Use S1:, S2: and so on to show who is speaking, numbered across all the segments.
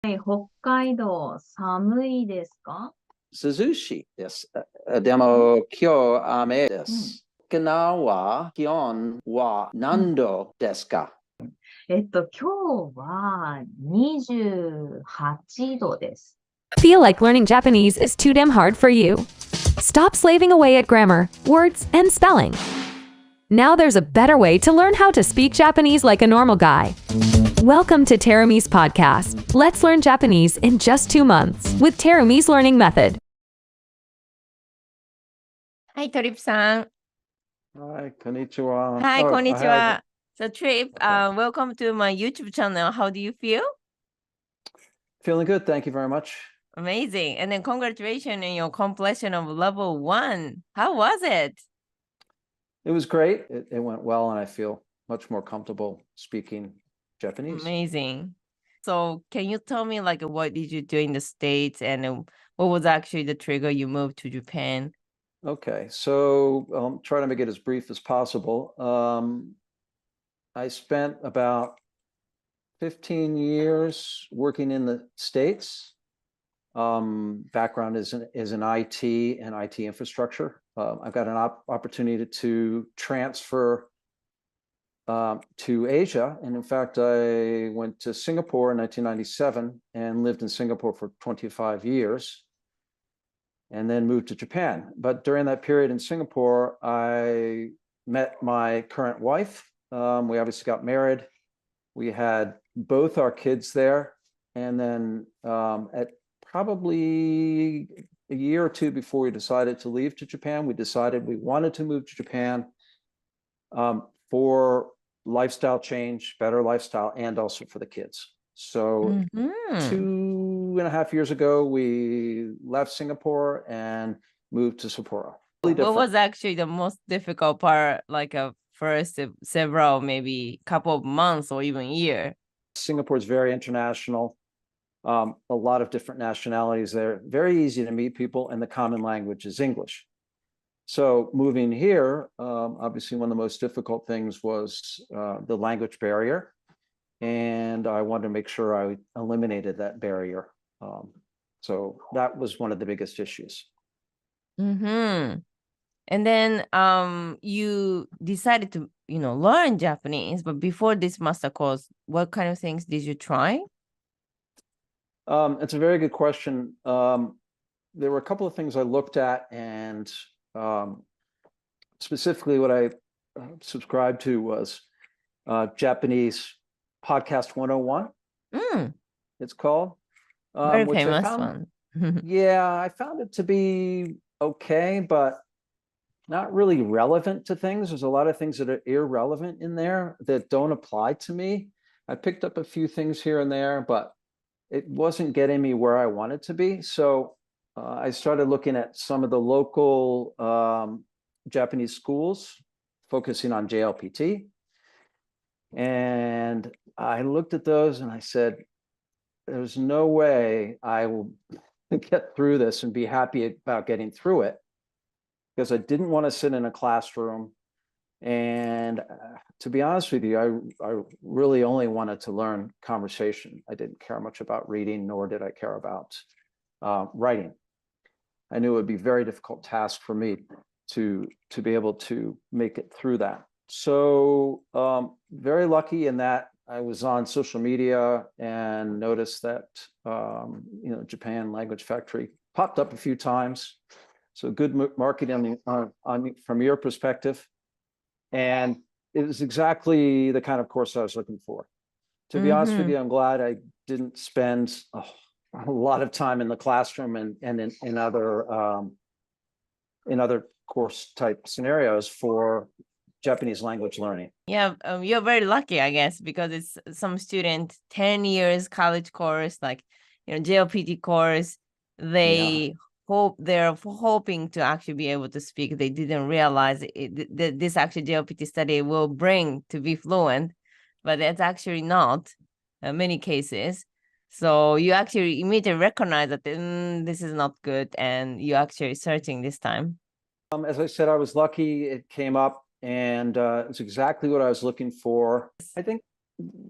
S1: はい、北海道、寒いですか？
S2: 涼しいです。でも、今日雨で
S1: うん。
S2: す。沖縄、気温は
S1: うん。
S2: 何度ですか？
S1: 今日は28度です。
S3: Feel like learning Japanese is too damn hard for you? Stop slaving away at grammar, words, and spelling. Now there's a better way to learn how to speak Japanese like a normal guy. Welcome to Terumi's podcast. Let's learn Japanese in just 2 months with Terumi's learning method.
S4: はい、トリップさん。
S2: はい、こんにちは。
S4: はい、こんにち
S2: I
S4: は。So Trip,
S2: Okay.
S4: welcome to my YouTube channel. How do you feel?
S2: Feeling good, thank you very much.
S4: Amazing. And then congratulations on your completion of level 1. How was it?
S2: It was great. It went well, and I feel much more comfortable speaking Japanese.
S4: Amazing. So can you tell me like what did you do in the States and what was actually the trigger you moved to Japan?
S2: Okay, so I'll try to make it as brief as possible. I spent about 15 years working in the States. Background is in IT and IT infrastructure. I've got an opportunity to transfer to Asia. And in fact, I went to Singapore in 1997 and lived in Singapore for 25 years and then moved to Japan. But during that period in Singapore, I met my current wife. We obviously got married. We had both our kids there. And then at probably a year or two before we decided to leave to Japan, we decided we wanted to move to Japan for lifestyle change, better lifestyle, and also for the kids. So 2.5 years ago, we left Singapore and moved to Sapporo.
S4: What was actually the most difficult part, like a first several, maybe couple of months or even year?
S2: Singapore is very international. A lot of different nationalities there. Very easy to meet people, and the common language is English. So moving here, obviously one of the most difficult things was the language barrier, and I wanted to make sure I eliminated that barrier. So that was one of the biggest issues.
S4: And then you decided to, learn Japanese, but before this master course, what kind of things did you try?
S2: It's a very good question. There were a couple of things I looked at, and specifically what I subscribed to was Japanese Podcast 101. It's called.
S4: Very
S2: which
S4: famous
S2: I found,
S4: one.
S2: Yeah, I found it to be okay, but not really relevant to things. There's a lot of things that are irrelevant in there that don't apply to me. I picked up a few things here and there, but it wasn't getting me where I wanted to be. So I started looking at some of the local Japanese schools, focusing on JLPT. And I looked at those and I said, there's no way I will get through this and be happy about getting through it, because I didn't want to sit in a classroom. And to be honest with you, I really only wanted to learn conversation. I didn't care much about reading, nor did I care about writing. I knew it would be a very difficult task for me to be able to make it through that. So very lucky in that I was on social media and noticed that Japan Language Factory popped up a few times. So good marketing from your perspective. And it was exactly the kind of course I was looking for. To be honest with you, I'm glad I didn't spend a lot of time in the classroom and in other course type scenarios for Japanese language learning.
S4: Yeah, you're very lucky, I guess, because it's some student 10 years college course, like JLPT course. They're hoping to actually be able to speak. They didn't realize this actually JLPT study will bring to be fluent, but that's actually not in many cases. So you actually immediately recognize that this is not good, and you're actually searching this time.
S2: As I said, I was lucky. It came up, and it's exactly what I was looking for. I think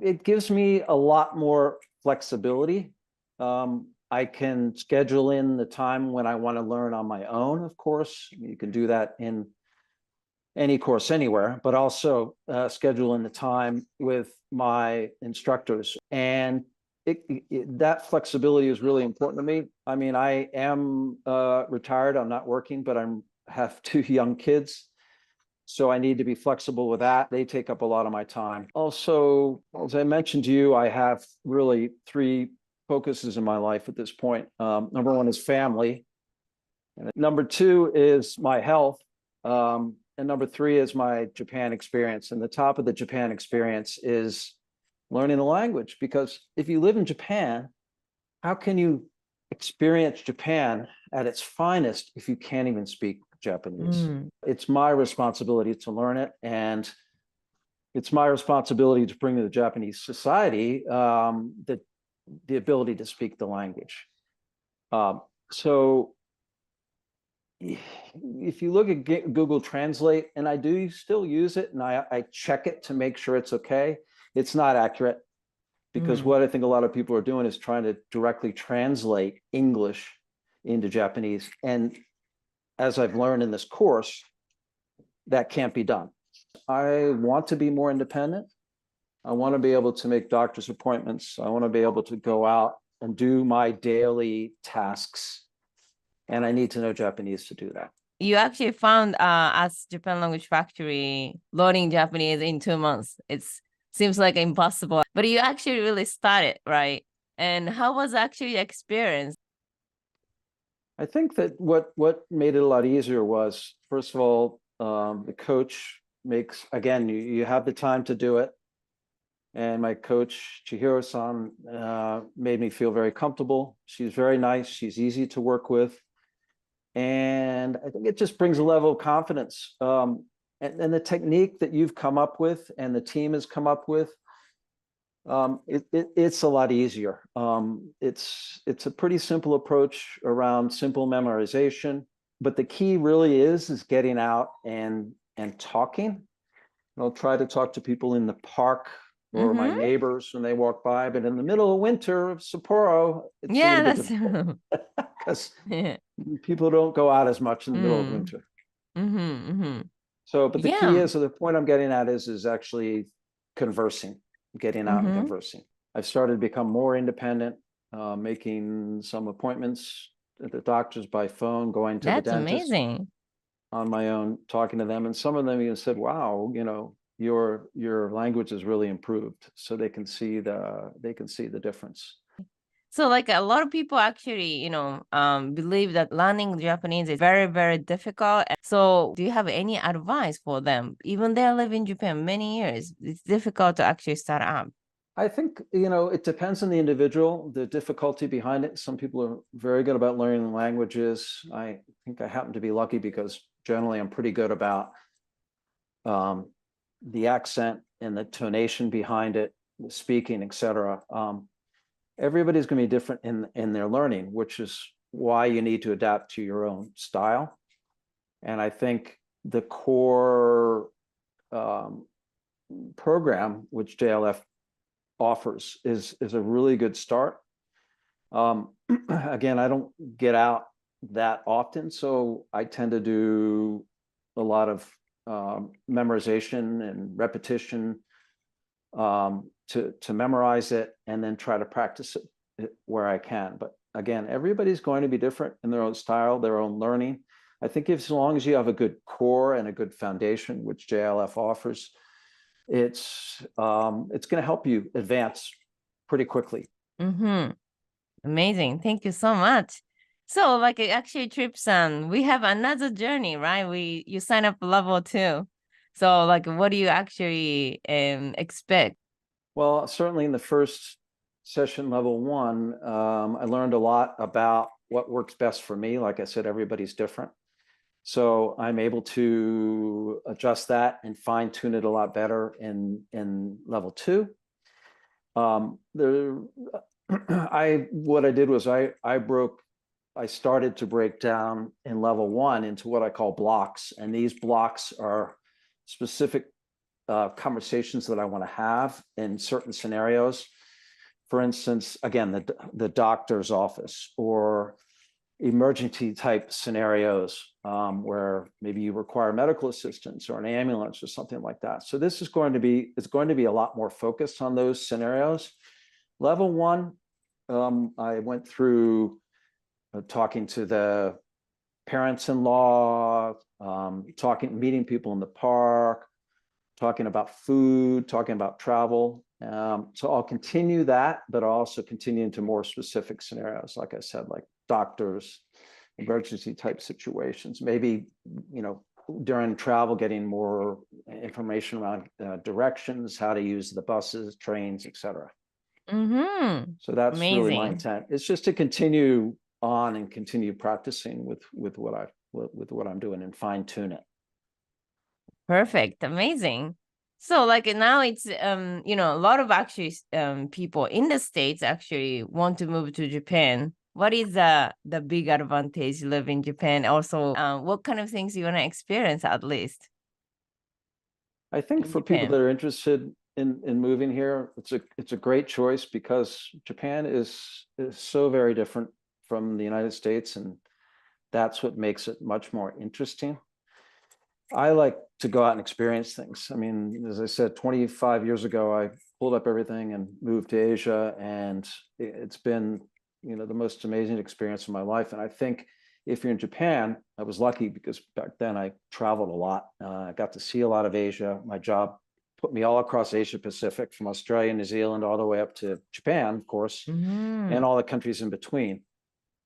S2: it gives me a lot more flexibility I can schedule in the time when I want to learn on my own, of course. You can do that in any course anywhere, but also schedule in the time with my instructors. And that flexibility is really important to me. I mean, I am retired, I'm not working, but I have two young kids. So I need to be flexible with that. They take up a lot of my time. Also, as I mentioned to you, I have really three focuses in my life at this point. Number one is family. And number two is my health. And number three is my Japan experience. And the top of the Japan experience is learning the language, because if you live in Japan, how can you experience Japan at its finest if you can't even speak Japanese? It's my responsibility to learn it, and it's my responsibility to bring to the Japanese society the ability to speak the language. So if you look at Google Translate, and I do still use it, and I check it to make sure it's okay, it's not accurate, because what I think a lot of people are doing is trying to directly translate English into Japanese. And as I've learned in this course, that can't be done. I want to be more independent. I want to be able to make doctor's appointments. I want to be able to go out and do my daily tasks. And I need to know Japanese to do that.
S4: You actually found as Japan Language Factory learning Japanese in 2 months. It seems like impossible, but you actually really started, right? And how was actually the experience?
S2: I think that what made it a lot easier was, first of all, the coach makes, again, you have the time to do it. And my coach, Chihiro-san, made me feel very comfortable. She's very nice. She's easy to work with. And I think it just brings a level of confidence. And the technique that you've come up with and the team has come up with, it's a lot easier. It's a pretty simple approach around simple memorization, but the key really is getting out and talking. I'll try to talk to people in the park or my neighbors when they walk by, but in the middle of winter of Sapporo, it's a little bit difficult because people don't go out as much in the middle of winter. So, but the key is, so the point I'm getting at is actually conversing, getting out and conversing. I've started to become more independent, making some appointments at the doctors by phone, going to the dentist on my own, talking to them. And some of them even said, wow, you know, your language is really improved. So they can see the difference.
S4: So like a lot of people actually, you know, believe that learning Japanese is very, very difficult. So do you have any advice for them? Even they live in Japan many years, it's difficult to actually start up.
S2: I think, you know, it depends on the individual, the difficulty behind it. Some people are very good about learning languages. I think I happen to be lucky because generally I'm pretty good about the accent and the tonation behind it, the speaking, etc. Everybody's going to be different in their learning, which is why you need to adapt to your own style. And I think the core program, which JLF offers, is a really good start. Again, I don't get out that often, so I tend to do a lot of memorization and repetition to memorize it, and then try to practice it where I can. But again, everybody's going to be different in their own style, their own learning. I think as long as you have a good core and a good foundation, which JLF offers, it's going to help you advance pretty quickly.
S4: Amazing. Thank you so much. So like actually Trip-san, we have another journey, right? You sign up level 2. So like what do you actually expect?
S2: Well, certainly in the first session, level 1, I learned a lot about what works best for me. Like I said, everybody's different. So I'm able to adjust that and fine tune it a lot better in level 2. What I did was I started to break down in level 1 into what I call blocks. And these blocks are specific conversations that I want to have in certain scenarios. For instance, again, the doctor's office or emergency type scenarios where maybe you require medical assistance or an ambulance or something like that. So this is going to be, it's going to be a lot more focused on those scenarios. Level one, I went through talking to the parents-in-law, meeting people in the park, talking about food, talking about travel. So I'll continue that, but I'll also continue into more specific scenarios, like I said, like doctors, emergency type situations, maybe, during travel, getting more information around directions, how to use the buses, trains, etc.
S4: Mm-hmm.
S2: So that's really my
S4: Amazing.
S2: intent. It's just to continue on and continue practicing with what I'm doing and fine tune it.
S4: Perfect. Amazing. So like now it's a lot of actually people in the States actually want to move to Japan. What is the big advantage live in Japan? Also, what kind of things you want to experience at least
S2: I think
S4: in
S2: for people
S4: Japan?
S2: that are interested in moving here, it's a great choice because Japan is so very different from the United States, and that's what makes it much more interesting. I like to go out and experience things. I mean, as I said, 25 years ago, I pulled up everything and moved to Asia, and it's been, the most amazing experience of my life. And I think if you're in Japan, I was lucky because back then I traveled a lot. I got to see a lot of Asia. My job put me all across Asia Pacific, from Australia, New Zealand, all the way up to Japan, of course,
S4: Mm-hmm.
S2: and all the countries in between.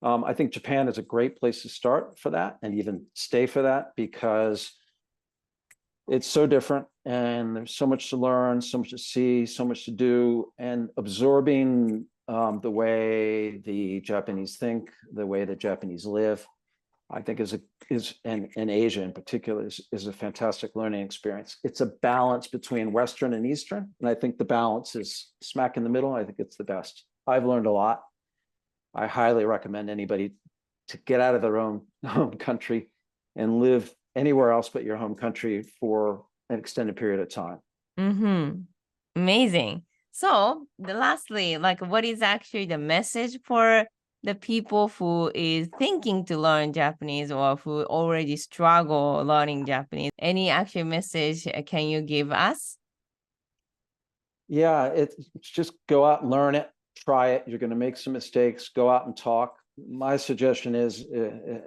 S2: I think Japan is a great place to start for that and even stay for that, because it's so different and there's so much to learn, so much to see, so much to do, and absorbing the way the Japanese think, the way the Japanese live, I think and Asia in particular is a fantastic learning experience. It's a balance between Western and Eastern, and I think the balance is smack in the middle. I think it's the best. I've learned a lot. I highly recommend anybody to get out of their own home country and live anywhere else but your home country for an extended period of time.
S4: Mm-hmm. Amazing. So lastly, like what is actually the message for the people who is thinking to learn Japanese or who already struggle learning Japanese? Any actual message can you give us?
S2: Yeah, it's just go out and learn it, try it. You're going to make some mistakes, go out and talk. My suggestion is,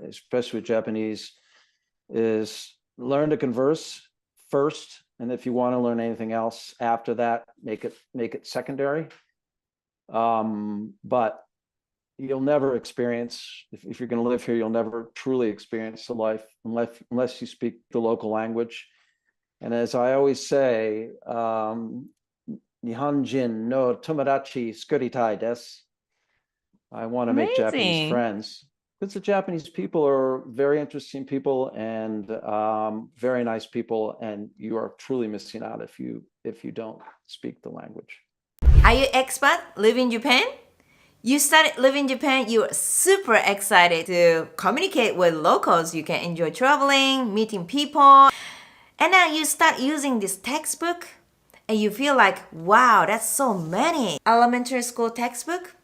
S2: especially with Japanese, is learn to converse first, and if you want to learn anything else after that, make it secondary. But you'll never experience, if you're going to live here, you'll never truly experience the life unless you speak the local language. And as I always say, Nihonjin no tomodachi skuritai desu. I want to make Japanese
S4: Amazing.
S2: friends. Because the Japanese people are very interesting people and very nice people, and you are truly missing out if you don't speak the language.
S5: Are you expat? Live in Japan? You started living in Japan, you're super excited to communicate with locals. You can enjoy traveling, meeting people. And now you start using this textbook and you feel like, wow, that's so many. Elementary school textbook,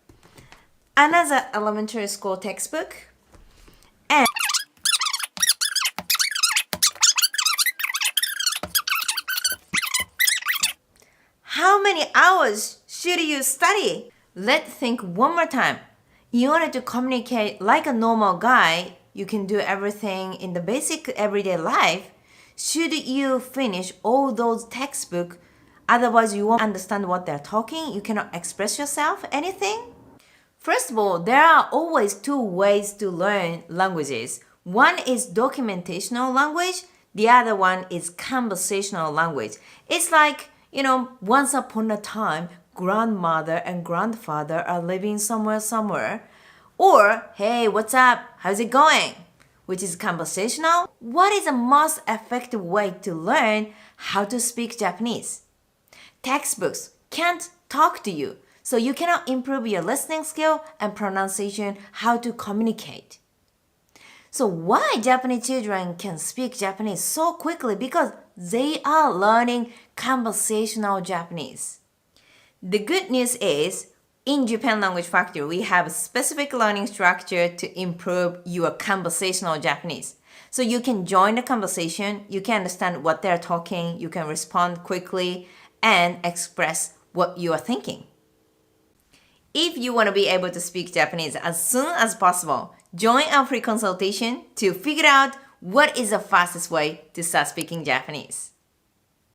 S5: another elementary school textbook, and how many hours should you study? Let's think one more time. In order to communicate like a normal guy, you can do everything in the basic everyday life. Should you finish all those textbooks? Otherwise, you won't understand what they're talking. You cannot express yourself, anything. First of all, there are always two ways to learn languages. One is documentational language. The other one is conversational language. It's like, once upon a time, grandmother and grandfather are living somewhere. Or, hey, what's up? How's it going? Which is conversational. What is the most effective way to learn how to speak Japanese? Textbooks can't talk to you, so you cannot improve your listening skill and pronunciation, how to communicate. So why Japanese children can speak Japanese so quickly? Because they are learning conversational Japanese. The good news is In Japan Language Factory, we have a specific learning structure to improve your conversational Japanese. So you can join the conversation, you can understand what they're talking, you can respond quickly, and express what you are thinking. If you want to be able to speak Japanese as soon as possible, join our free consultation to figure out what is the fastest way to start speaking Japanese.